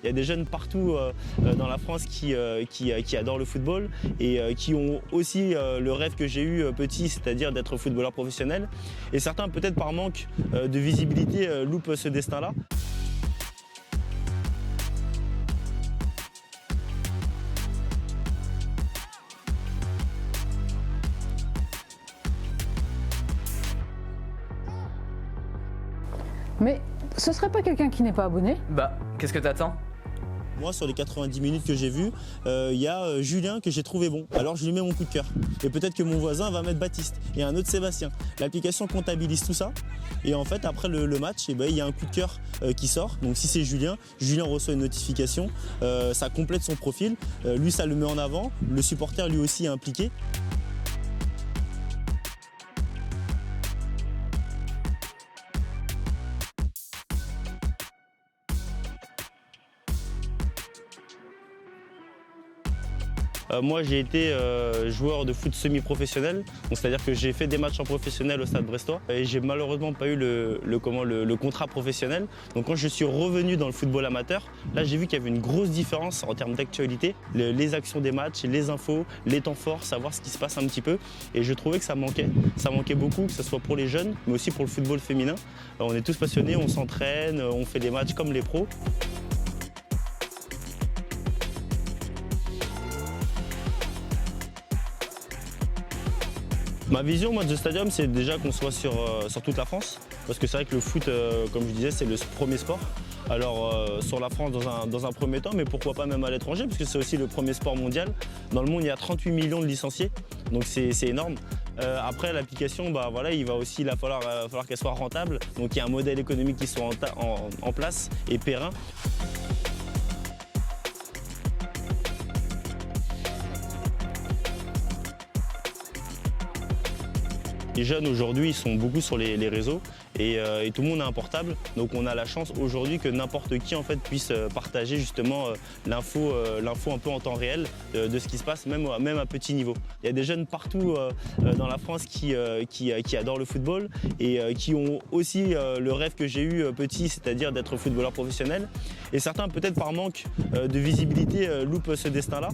Il y a des jeunes partout dans la France qui adorent le football et qui ont aussi le rêve que j'ai eu petit, c'est-à-dire d'être footballeur professionnel. Et certains, peut-être par manque de visibilité, loupent ce destin-là. Mais ce serait pas quelqu'un qui n'est pas abonné? Bah, qu'est-ce que t'attends? Moi, sur les 90 minutes que j'ai vues, il y a Julien que j'ai trouvé bon. Alors, je lui mets mon coup de cœur. Et peut-être que mon voisin va mettre Baptiste et un autre Sébastien. L'application comptabilise tout ça. Et en fait, après le match, il y a un coup de cœur qui sort. Donc, si c'est Julien, Julien reçoit une notification. Ça complète son profil. Lui, ça le met en avant. Le supporter, lui aussi, est impliqué. Moi, j'ai été joueur de foot semi-professionnel, c'est-à-dire que j'ai fait des matchs en professionnel au Stade Brestois et j'ai malheureusement pas eu le contrat professionnel. Donc quand je suis revenu dans le football amateur, là j'ai vu qu'il y avait une grosse différence en termes d'actualité, les actions des matchs, les infos, les temps forts, savoir ce qui se passe un petit peu. Et je trouvais que ça manquait beaucoup, que ce soit pour les jeunes, mais aussi pour le football féminin. On est tous passionnés, on s'entraîne, on fait des matchs comme les pros. Ma vision moi, de ce stadium, c'est déjà qu'on soit sur toute la France. Parce que c'est vrai que le foot, comme je disais, c'est le premier sport. Alors sur la France dans un premier temps, mais pourquoi pas même à l'étranger, parce que c'est aussi le premier sport mondial. Dans le monde, il y a 38 millions de licenciés, donc c'est énorme. Après, l'application, voilà, il va falloir qu'elle soit rentable. Donc il y a un modèle économique qui soit en place et périn. Les jeunes aujourd'hui, ils sont beaucoup sur les réseaux et tout le monde a un portable. Donc on a la chance aujourd'hui que n'importe qui en fait puisse partager justement l'info un peu en temps réel de ce qui se passe, même à petit niveau. Il y a des jeunes partout dans la France qui adorent le football et qui ont aussi le rêve que j'ai eu petit, c'est-à-dire d'être footballeur professionnel. Et certains, peut-être par manque de visibilité, loupent ce destin-là.